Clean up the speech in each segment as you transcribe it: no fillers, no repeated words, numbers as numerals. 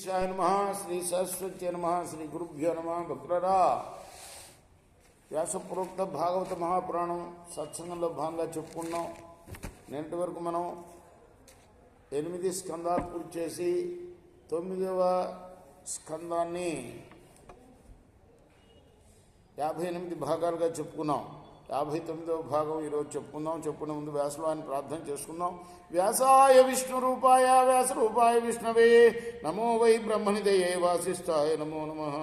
నమః శ్రీ సరస్వతి నమః శ్రీ గురుభ్యో నమః. భక్తులారా, వ్యాసపూర్వక భాగవత మహాపురాణం సత్సంగంలో భాగంగా చెప్పుకున్నాం. నేటి వరకు మనం 8 స్కందాలు పూర్తి చేసి 9వ స్కందాన్ని 58 భాగాలుగా చెప్పుకున్నాం. 59వ భాగం ఈరోజు చెప్పుకుందాం. చెప్పుకునే ముందు వ్యాసవాన్ని ప్రార్థన చేసుకుందాం. వ్యాసాయ విష్ణు రూపాయ వ్యాస రూపాయ విష్ణవే నమో వై బ్రహ్మనిదయే వాసిష్ఠాయ నమో నమః.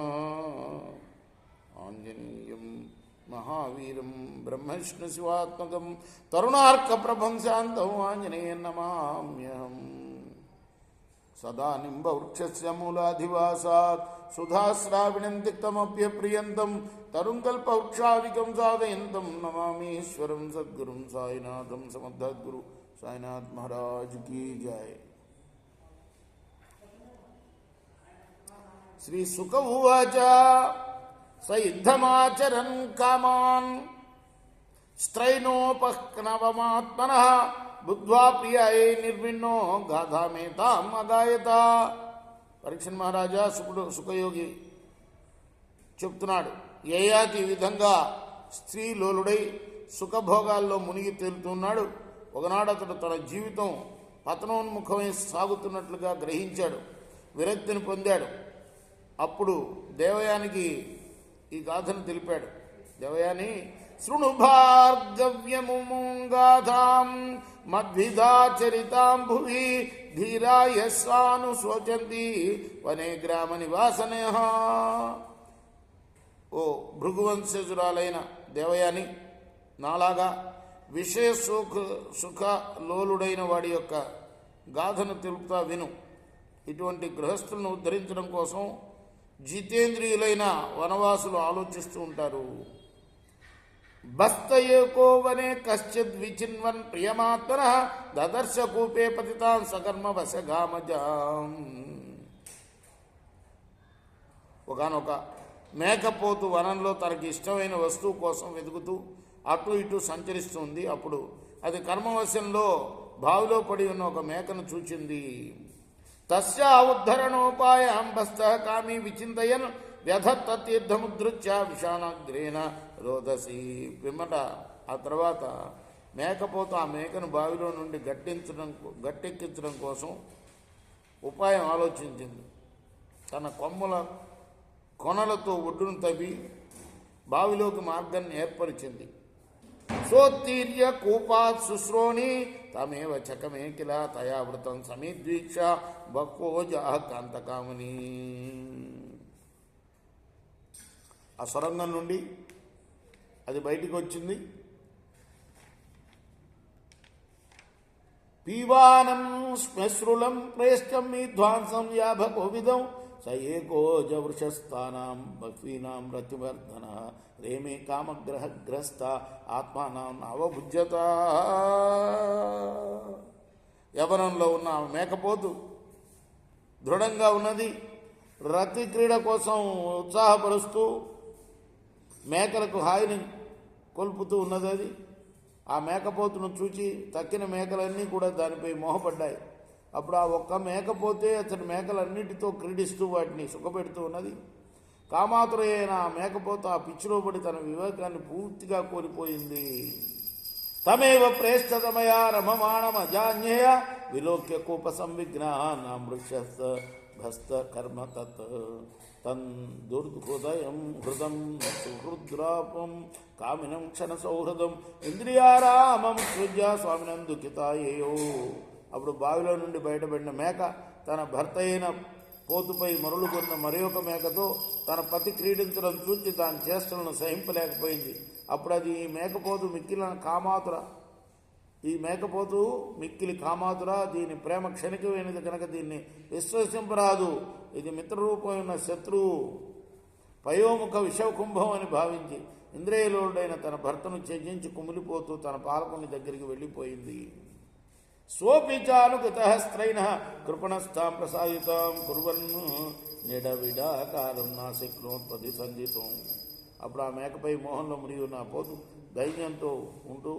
ఆంజనేయం మహావీరం బ్రహ్మవిష్ణు శివాత్మకం తరుణార్క ప్రభం శాంతం ఆంజనేయం నమామ్యహం. సదా నింబవృక్షస్య మూలాధివాసాత్ సుధాశ్రావిణం తిక్తమప్యప్రియంతం తరుంకల్పవృక్షాదికం సాధయంతం నమామీశ్వరం సద్గురుం సాయినాథం సమర్థద్గురు సాయినాథ్ మహారాజ్ కీ జయ. శ్రీ శుక ఉవాచ స యుద్ధమాచరన్ కామాన్ స్త్రైనోపక్నవమాత్మనః బుద్ధ్వా ప్రియాయే నిర్విన్నో గాథామేతాం అగాయత. పరీక్షణ్ మహారాజా సుఖయోగి చెప్తున్నాడు. యయాతి ఈ విధంగా స్త్రీలోలుడై సుఖభోగాల్లో మునిగి తేలుతున్నాడు. ఒకనాడు అతడు తన జీవితం పతనోన్ముఖమై సాగుతున్నట్లుగా గ్రహించాడు. విరక్తిని పొందాడు. అప్పుడు దేవయానికి ఈ గాథను తెలిపాడు. దేవయాని, శృణు భార్గవ్యముగాథాం మద్విధాచరితాం భువి ధీరా యస్వాను శోచంతి వనే గ్రామ నివాసనః. ఓ భృగువంశజురాలైన దేవయాని, నాలాగా విషయ సుఖ లోలుడైన వాడి యొక్క గాథను తెలుపుతా విను. ఇటువంటి గృహస్థులను ఉద్ధరించడం కోసం జితేంద్రియులైన వనవాసులు ఆలోచిస్తూ ఉంటారు. బస్తయేకో వనే కశ్చిద్ విచిన్వన్ ప్రియమాత్మనః దదర్శ కూపే పతితాన్ సకర్మ వశగామజాం. ఒకనొక మేకపోతు వనంలో తనకి ఇష్టమైన వస్తువు కోసం వెతుకుతూ అటు ఇటు సంచరిస్తుంది. అప్పుడు అది కర్మవశంలో బావిలో పడి ఉన్న ఒక మేకను చూచింది. తస్యా ఉద్ధరణోపాయం బస్తః కామి విచింతయన్ వ్యధత్త తీర్థముద్రుచ్య విషాణాగ్రేణ రోదసి. పిమ్మట ఆ తర్వాత మేకపోతు ఆ మేకను బావిలో నుండి గట్టెక్కించడం కోసం ఉపాయం ఆలోచించింది. తన కొనలతో ఒడ్డును తవ్వి బావిలోకి మార్గాన్ని ఏర్పరిచింది. సోత్తీర్య కూపాత్ శుశ్రోణి తమేవ చకమే కిల తయావృతం సమీద్వీక్ష బహ్వోజాః కాంతకామిని. ఆ సొరంగం నుండి అది బయటికి వచ్చింది. పీవానం శ్మశ్రులం ప్రేష్టం విధ్వాంసం యాభకోవిదం స ఏకోజ వృషస్థానాం బహ్వీనాం రతివర్ధన రేమే కామగ్రహగ్రస్త ఆత్మానాం అవభుజ్యత. యవనంలో ఉన్న మేకపోతు దృఢంగా ఉన్నది. రతి క్రీడ కోసం ఉత్సాహపరుస్తూ మేకలకు హాయిని కొల్పుతూ ఉన్నది. అది ఆ మేకపోతును చూచి తక్కిన మేకలన్నీ కూడా దానిపై మోహపడ్డాయి. అప్పుడు ఆ ఒక్క మేకపోతే అతని మేకలన్నిటితో క్రీడిస్తూ వాటిని సుఖపెడుతూ ఉన్నది. కామాతురైన ఆ మేకపోతు ఆ పిచ్చిలో పడి తన వివేకాన్ని పూర్తిగా కోల్పోయింది. తమేవ ప్రేష్టతమయ రమమాణమజాన్యేయ విలోక్య కూప సంవిఘ్నా నామృక్ష భస్త కర్మ తత్ తన్ దుర్హృదయం హృదం సుహృద్రాపం కామినం క్షణ సౌహృదం ఇంద్రియారామం సృజ్య స్వామినం దుఃఖితాయేయో. అప్పుడు బావిలో నుండి బయటపడిన మేక తన భర్త అయిన పోతుపై మరులుకున్న మరి ఒక మేకతో తన పతి క్రీడించడం చూచి దాని చేష్టలను సహింపలేకపోయింది. అప్పుడు అది ఈ మేకపోతు మిక్కిలి కామాతుర, దీని ప్రేమ క్షణికమైనది కనుక దీన్ని విశ్వసింపరాదు. ఇది మిత్రరూపమైన శత్రువు పయోముఖ విషకుంభం అని భావించి ఇంద్రియలోడైన తన భర్తను త్యజించి కుమిలిపోతూ తన పాలకుని దగ్గరికి వెళ్ళిపోయింది. సోపిచానుగతః స్త్రైణః కృపణస్థాం ప్రసాదితాం కుర్వన్ నిడవిడాకారం నాశక్నోత్పత్తి సంధితం. అప్పుడు ఆ మేకపై మోహంలో మునిగి ఉన్న పోతు ధైర్యంతో ఉంటూ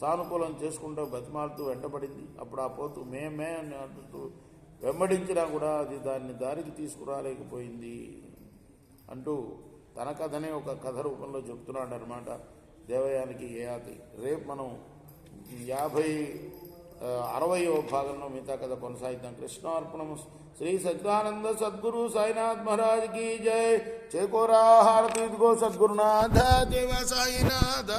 సానుకూలం చేసుకుంటూ బతిమాలుతూ వెంటబడింది. అప్పుడు ఆ పోతు మే అని అంటూ వెంబడించినా కూడా అది దాన్ని దారికి తీసుకురాలేకపోయింది అంటూ తన కథనే ఒక కథ రూపంలో చెప్తున్నాడు అనమాట దేవయానికి యయాతి. రేపు మనం 60వ భాగంలో మిగతా కథ కొనసాగిద్దాం. కృష్ణార్పణం. శ్రీ సచ్చిదానంద సద్గురు సాయినాథ్ మహారాజ్ की जय. చేకోరా హారతి ఇదిగో సద్గురునాథ దేవ సాయినాథ.